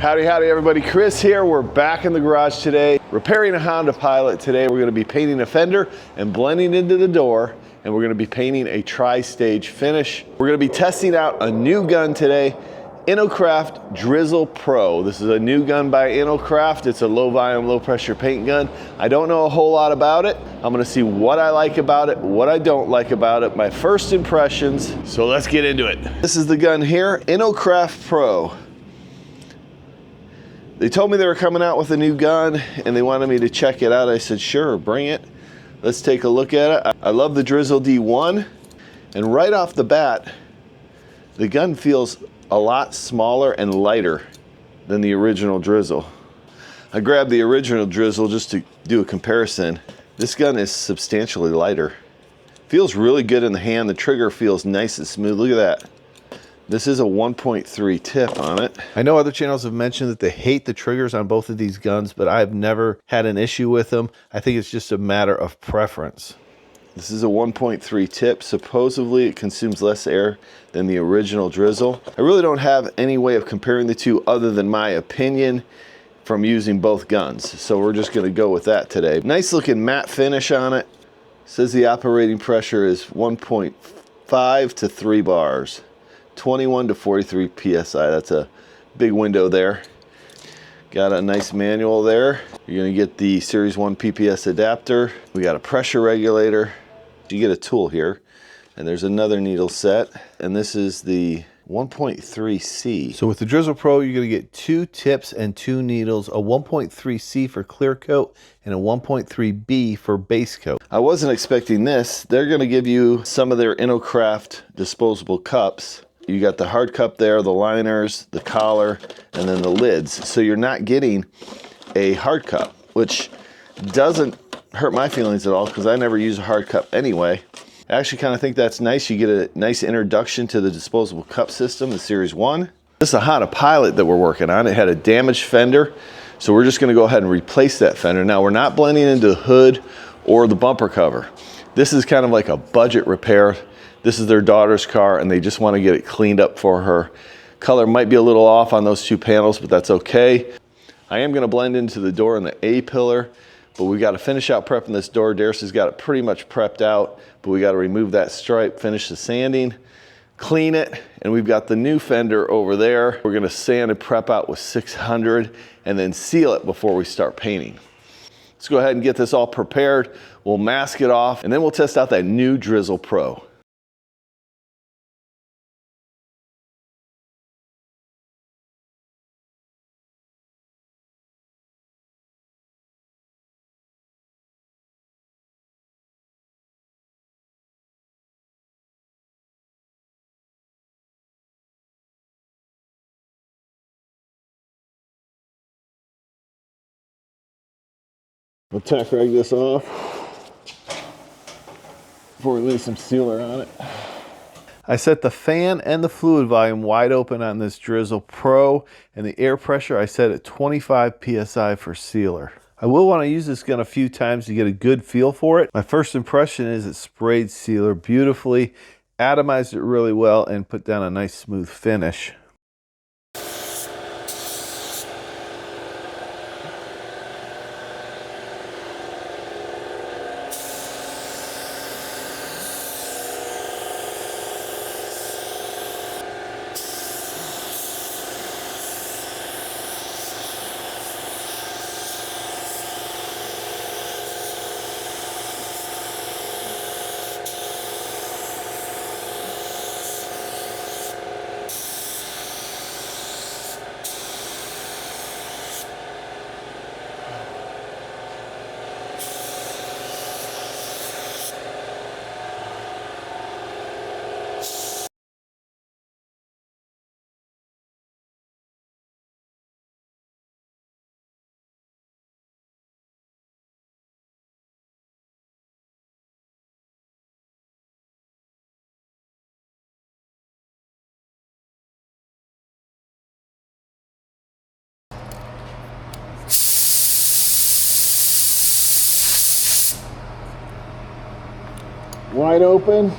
Howdy, howdy everybody, Chris here. We're back in the garage today, repairing a Honda Pilot. Today we're gonna be painting a fender and blending into the door, and we're gonna be painting a tri-stage finish. We're gonna be testing out a new gun today, InoKraft Drizzle Pro. This is a new gun by InoKraft. It's a low volume, low pressure paint gun. I don't know a whole lot about it. I'm gonna see what I like about it, what I don't like about it, my first impressions. So let's get into it. This is the gun here, InoKraft Pro. They told me they were coming out with a new gun and they wanted me to check it out. I said, sure, bring it. Let's take a look at it. I love the Drizzle D1, and right off the bat, the gun feels a lot smaller and lighter than the original Drizzle. I grabbed the original Drizzle just to do a comparison. This gun is substantially lighter. Feels really good in the hand. The trigger feels nice and smooth. Look at that. This is a 1.3 tip on it. I know other channels have mentioned that they hate the triggers on both of these guns, but I've never had an issue with them. I think it's just a matter of preference. This is a 1.3 tip. Supposedly it consumes less air than the original Drizzle. I really don't have any way of comparing the two other than my opinion from using both guns. So we're just gonna go with that today. Nice looking matte finish on it. Says the operating pressure is 1.5 to 3 bars. 21 to 43 PSI, that's a big window there. Got a nice manual there. You're gonna get the Series 1 PPS adapter. We got a pressure regulator. You get a tool here, and there's another needle set, and this is the 1.3C. So with the Drizzle Pro, you're gonna get 2 tips and 2 needles, a 1.3C for clear coat and a 1.3B for base coat. I wasn't expecting this. They're gonna give you some of their InoKraft disposable cups. You got the hard cup there, the liners, the collar, and then the lids. So you're not getting a hard cup, which doesn't hurt my feelings at all because I never use a hard cup anyway. I actually kind of think that's nice. You get a nice introduction to the disposable cup system, the Series 1. This is a Honda Pilot that we're working on. It had a damaged fender, so we're just gonna go ahead and replace that fender. Now we're not blending into the hood or the bumper cover. This is kind of like a budget repair. This is their daughter's car and they just want to get it cleaned up for her. Color might be a little off on those 2 panels, but that's okay. I am going to blend into the door and the A-pillar, but we got to finish out prepping this door. Darcy's got it pretty much prepped out, but we got to remove that stripe, finish the sanding, clean it, and we've got the new fender over there. We're going to sand and prep out with 600 and then seal it before we start painting. Let's go ahead and get this all prepared. We'll mask it off and then we'll test out that new Drizzle Pro. We'll tack rag this off before we leave some sealer on it. I set the fan and the fluid volume wide open on this Drizzle Pro, and the air pressure I set at 25 PSI for sealer. I will want to use this gun a few times to get a good feel for it. My first impression is it sprayed sealer beautifully, atomized it really well, and put down a nice smooth finish. Wide open.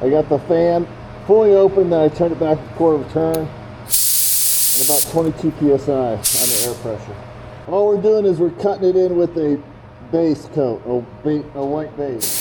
I got the fan fully open, then I turned it back a quarter of a turn. and about 22 psi on the air pressure. All we're doing is we're cutting it in with a base coat, a white base.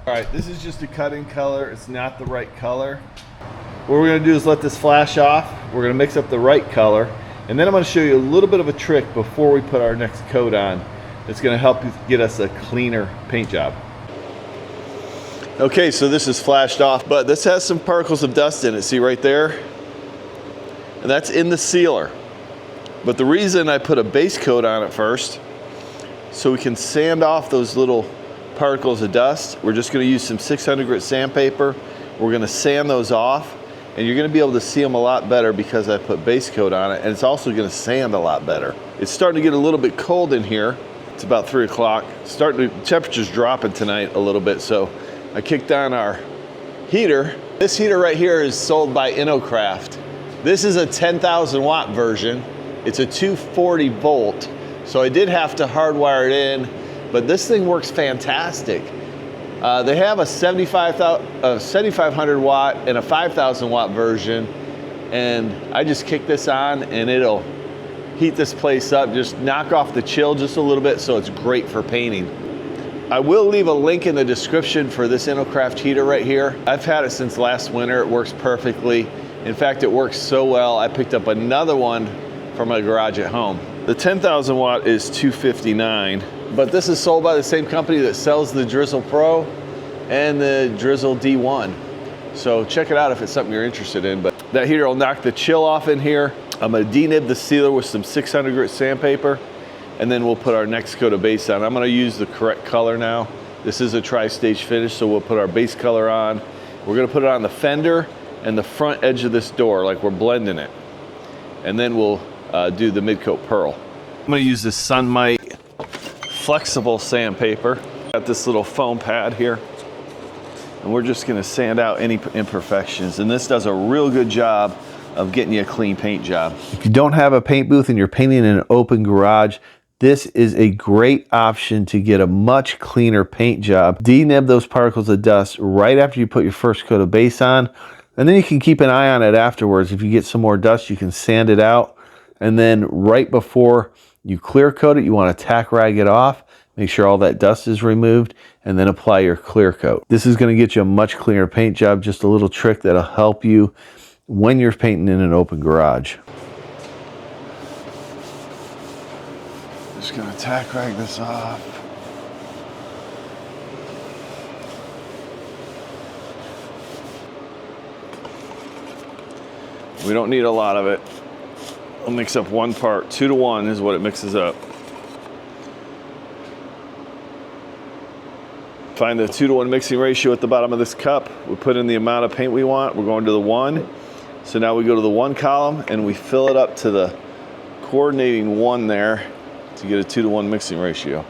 All right, this is just a cut-in color. It's not the right color. What we're gonna do is let this flash off. We're gonna mix up the right color, and then I'm gonna show you a little bit of a trick before we put our next coat on. It's gonna help you get us a cleaner paint job. Okay, so this is flashed off, but this has some particles of dust in it. See right there? And that's in the sealer. But the reason I put a base coat on it first, so we can sand off those little particles of dust. We're just going to use some 600 grit sandpaper. We're going to sand those off, and you're going to be able to see them a lot better because I put base coat on it, and it's also going to sand a lot better. It's starting to get a little bit cold in here. It's about 3 o'clock. Temperature's dropping tonight a little bit, so I kicked on our heater. This heater right here is sold by InoKraft. This is a 10,000 watt version. It's a 240 volt, so I did have to hardwire it in. But this thing works fantastic. They have a 7,500 watt and a 5,000 watt version, and I just kick this on and it'll heat this place up, just knock off the chill just a little bit, so it's great for painting. I will leave a link in the description for this InoKraft heater right here. I've had it since last winter. It works perfectly. In fact, it works so well, I picked up another one for my garage at home. The 10,000 watt is $259. But this is sold by the same company that sells the Drizzle Pro and the Drizzle D1. So check it out if it's something you're interested in. But that heater will knock the chill off in here. I'm gonna denib the sealer with some 600 grit sandpaper, and then we'll put our next coat of base on. I'm gonna use the correct color now. This is a tri-stage finish, so we'll put our base color on. We're gonna put it on the fender and the front edge of this door, like we're blending it. And then we'll do the mid-coat pearl. I'm gonna use this Sunmite flexible sandpaper. Got this little foam pad here, and we're just gonna sand out any imperfections. And this does a real good job of getting you a clean paint job. If you don't have a paint booth and you're painting in an open garage, this is a great option to get a much cleaner paint job. Denib those particles of dust right after you put your first coat of base on, and then you can keep an eye on it afterwards. If you get some more dust, you can sand it out, and then right before you clear coat it, you want to tack rag it off, make sure all that dust is removed, and then apply your clear coat. This is going to get you a much cleaner paint job. Just a little trick that'll help you when you're painting in an open garage. Just going to tack rag this off. We don't need a lot of it. We'll mix up one part. 2 to 1 is what it mixes up. Find the 2 to 1 mixing ratio at the bottom of this cup. We put in the amount of paint we want. We're going to the 1. So now we go to the 1 column and we fill it up to the coordinating 1 there to get a 2 to 1 mixing ratio.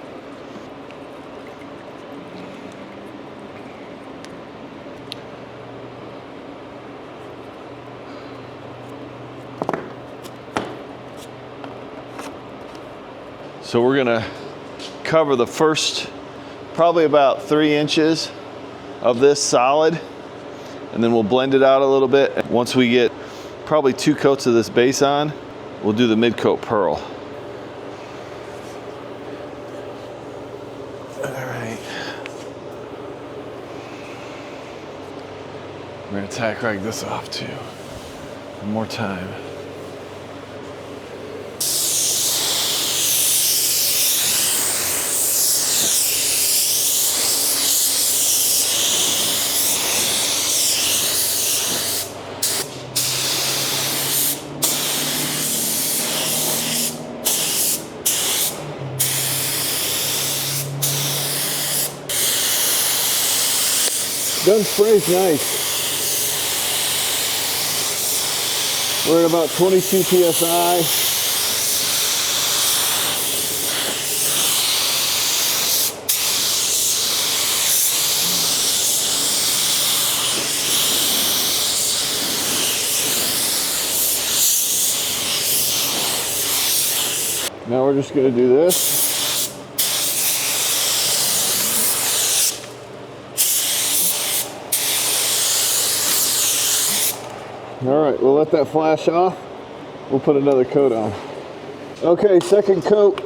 So we're gonna cover the first probably about 3 inches of this solid, and then we'll blend it out a little bit. Once we get probably 2 coats of this base on, we'll do the mid-coat pearl. All right. We're gonna tack rag this off too. One more time. Gun spray's nice. We're at about 22 psi. Now we're just going to do this. All right, we'll let that flash off. We'll put another coat on. Okay, second coat.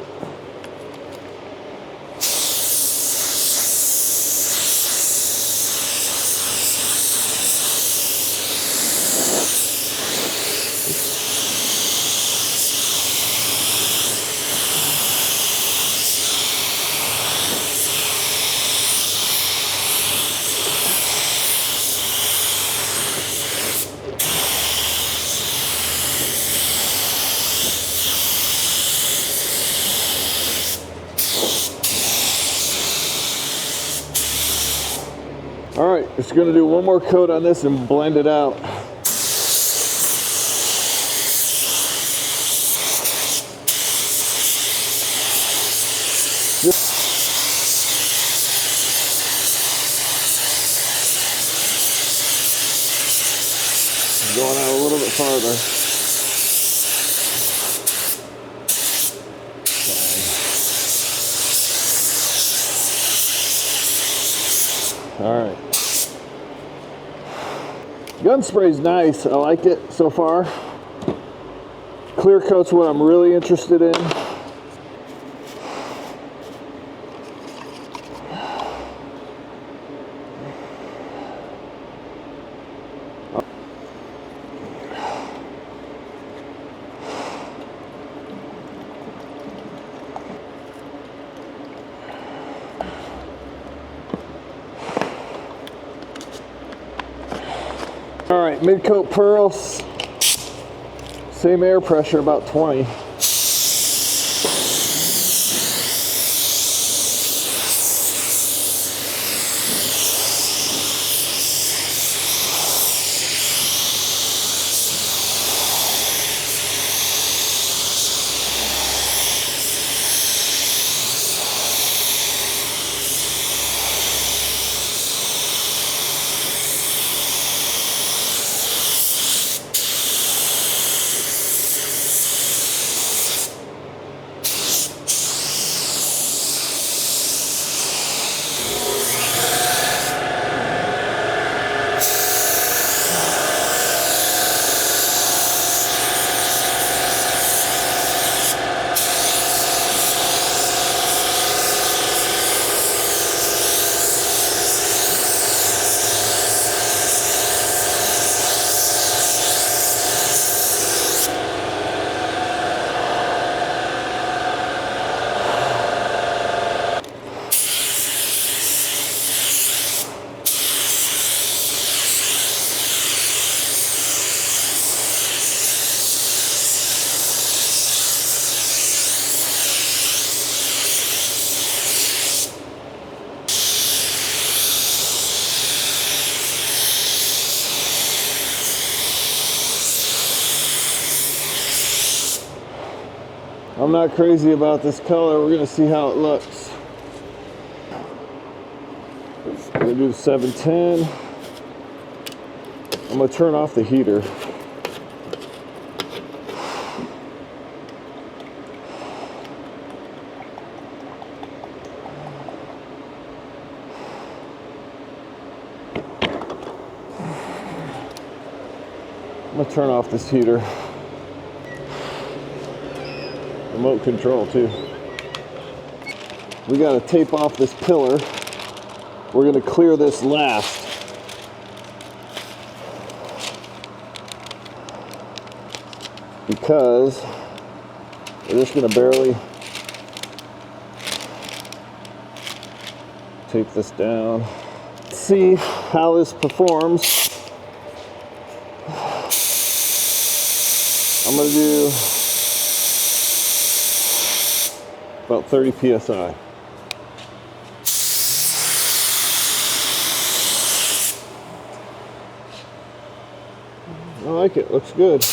All right, just gonna do one more coat on this and blend it out. Going out a little bit farther. All right. Gun spray's nice. I like it so far. Clear coat's what I'm really interested in. All right, mid-coat pearls, same air pressure, about 20. I'm not crazy about this color. We're gonna see how it looks. I'm gonna do the 710. I'm gonna turn off the heater. I'm gonna turn off this heater. Remote control too. We gotta tape off this pillar. We're gonna clear this last. Because we're just gonna barely tape this down. Let's see how this performs. I'm gonna do about 30 psi. I like it. Looks good.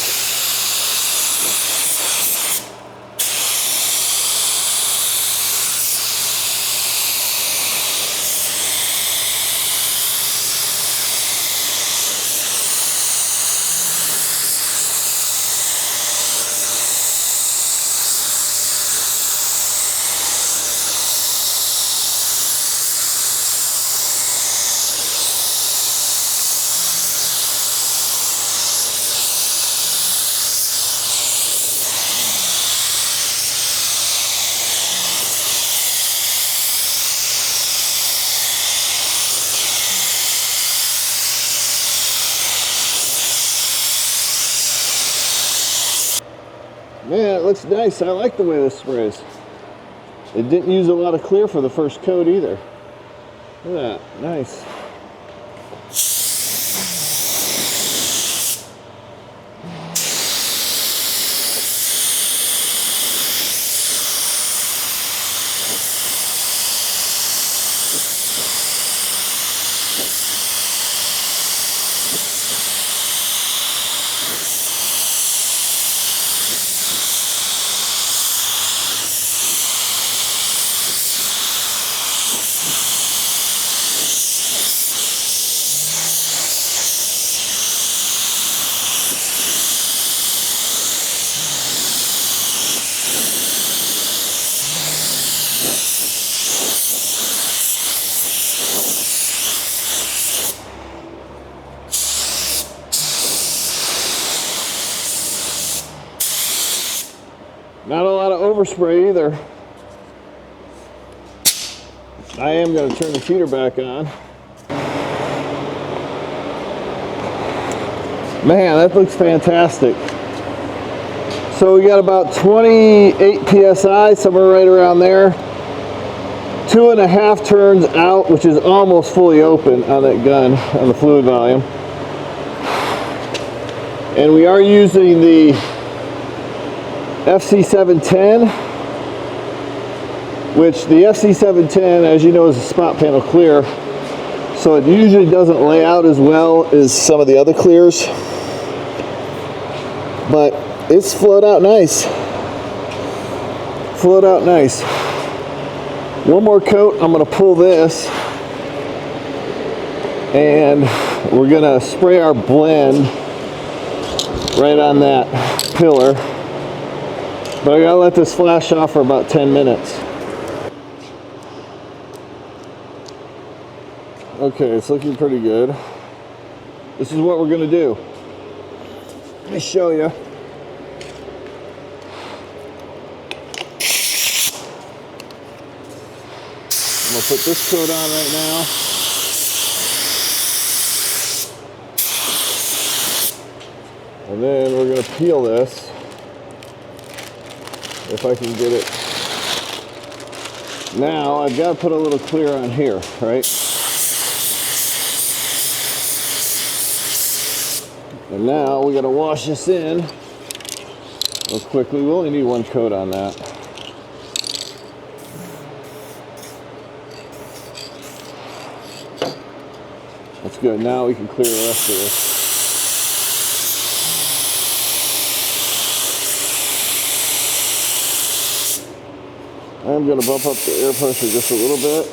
Man, it looks nice. I like the way this sprays. It didn't use a lot of clear for the first coat either. Look at that. Nice. Not a lot of overspray either. I am going to turn the heater back on. Man, that looks fantastic. So we got about 28 psi, somewhere right around there. 2.5 turns out, which is almost fully open on that gun, on the fluid volume. And we are using the FC710, which the FC710, as you know, is a spot panel clear, so it usually doesn't lay out as well as some of the other clears, but it's flowed out nice. Flowed out nice. One more coat, I'm going to pull this, and we're going to spray our blend right on that pillar. But I gotta let this flash off for about 10 minutes. Okay, it's looking pretty good. This is what we're gonna do. Let me show you. I'm gonna put this coat on right now. And then we're gonna peel this. If I can get it. Now I've got to put a little clear on here, right? And now we got to wash this in real quickly. We only need one coat on that. That's good. Now we can clear the rest of this. I'm going to bump up the air pressure just a little bit.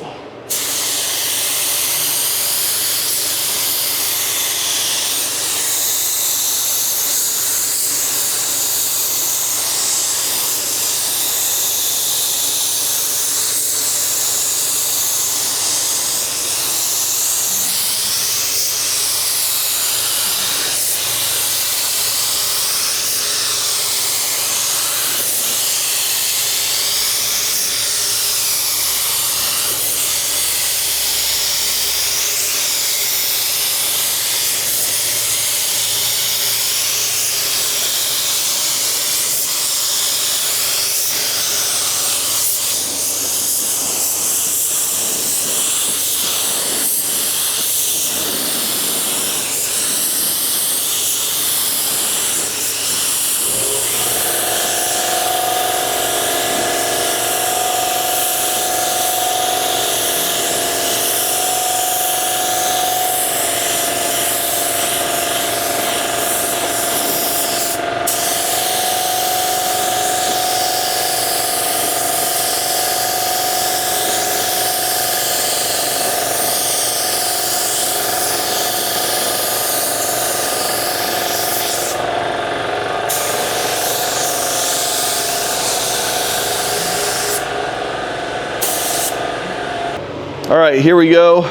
All right, here we go.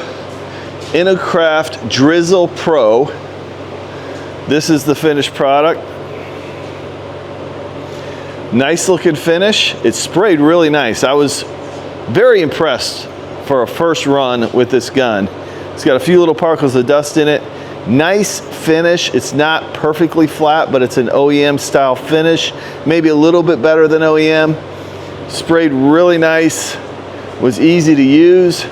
InoKraft Drizzle Pro. This is the finished product. Nice looking finish. It sprayed really nice. I was very impressed for a first run with this gun. It's got a few little particles of dust in it. Nice finish. It's not perfectly flat, but it's an OEM style finish. Maybe a little bit better than OEM. Sprayed really nice. Was easy to use.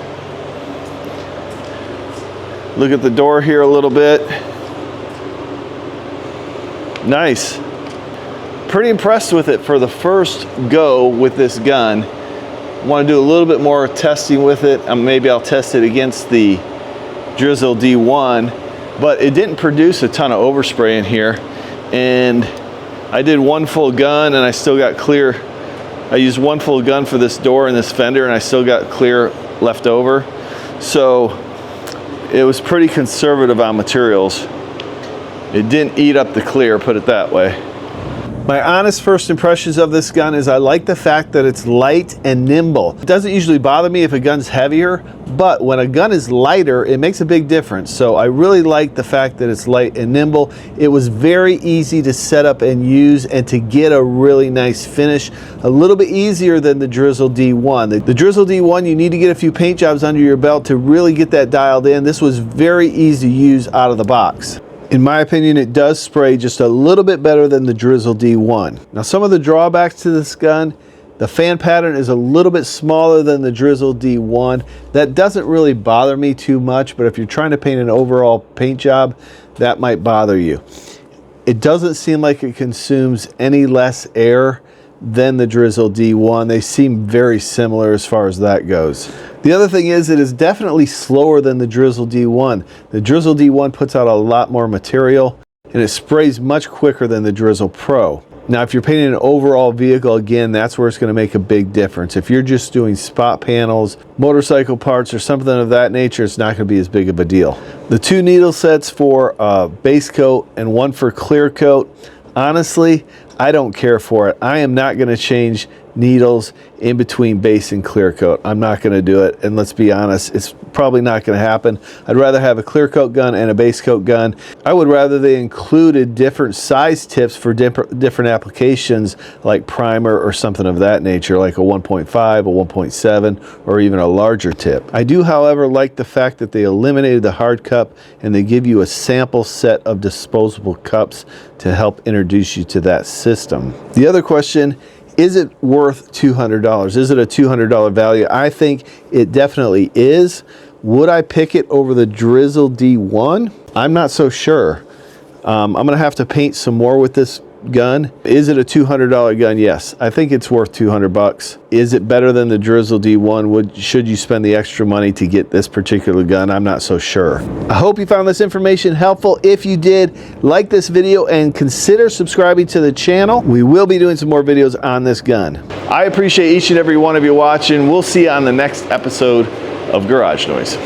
Look at the door here a little bit. Nice. Pretty impressed with it for the first go with this gun. Want to do a little bit more testing with it. Maybe I'll test it against the Drizzle D1, but it didn't produce a ton of overspray in here. And I did one full gun and I still got clear. I used one full gun for this door and this fender and I still got clear left over. So it was pretty conservative on materials. It didn't eat up the clear, put it that way. My honest first impressions of this gun is I like the fact that it's light and nimble. It doesn't usually bother me if a gun's heavier, but when a gun is lighter, it makes a big difference. So I really like the fact that it's light and nimble. It was very easy to set up and use and to get a really nice finish. A little bit easier than the Drizzle D1. The Drizzle D1, you need to get a few paint jobs under your belt to really get that dialed in. This was very easy to use out of the box. In my opinion, it does spray just a little bit better than the Drizzle D1. Now, some of the drawbacks to this gun, the fan pattern is a little bit smaller than the Drizzle D1. That doesn't really bother me too much, but if you're trying to paint an overall paint job, that might bother you. It doesn't seem like it consumes any less air than the Drizzle D1. They seem very similar as far as that goes. The other thing is it is definitely slower than the Drizzle D1. The Drizzle D1 puts out a lot more material and it sprays much quicker than the Drizzle Pro. Now, if you're painting an overall vehicle, again, that's where it's going to make a big difference. If you're just doing spot panels, motorcycle parts, or something of that nature, it's not going to be as big of a deal. The two needle sets for base coat and one for clear coat, honestly, I don't care for it. I am not going to change needles in between base and clear coat. I'm not going to do it, and let's be honest, it's probably not going to happen. I'd rather have a clear coat gun and a base coat gun. I would rather they included different size tips for different applications, like primer or something of that nature, like a 1.5, a 1.7, or even a larger tip. I do, however, like the fact that they eliminated the hard cup and they give you a sample set of disposable cups to help introduce you to that system. The other question, is it worth $200? Is it a $200 value? I think it definitely is. Would I pick it over the Drizzle D1? I'm not so sure. I'm gonna have to paint some more with this gun. Is it a $200 gun? Yes, I think it's worth 200 bucks. Is it better than the Drizzle D1? Should you spend the extra money to get this particular gun? I'm not so sure. I hope you found this information helpful. If you did, like this video and consider subscribing to the channel. We will be doing some more videos on this gun. I appreciate each and every one of you watching. We'll see you on the next episode of Garage Noise.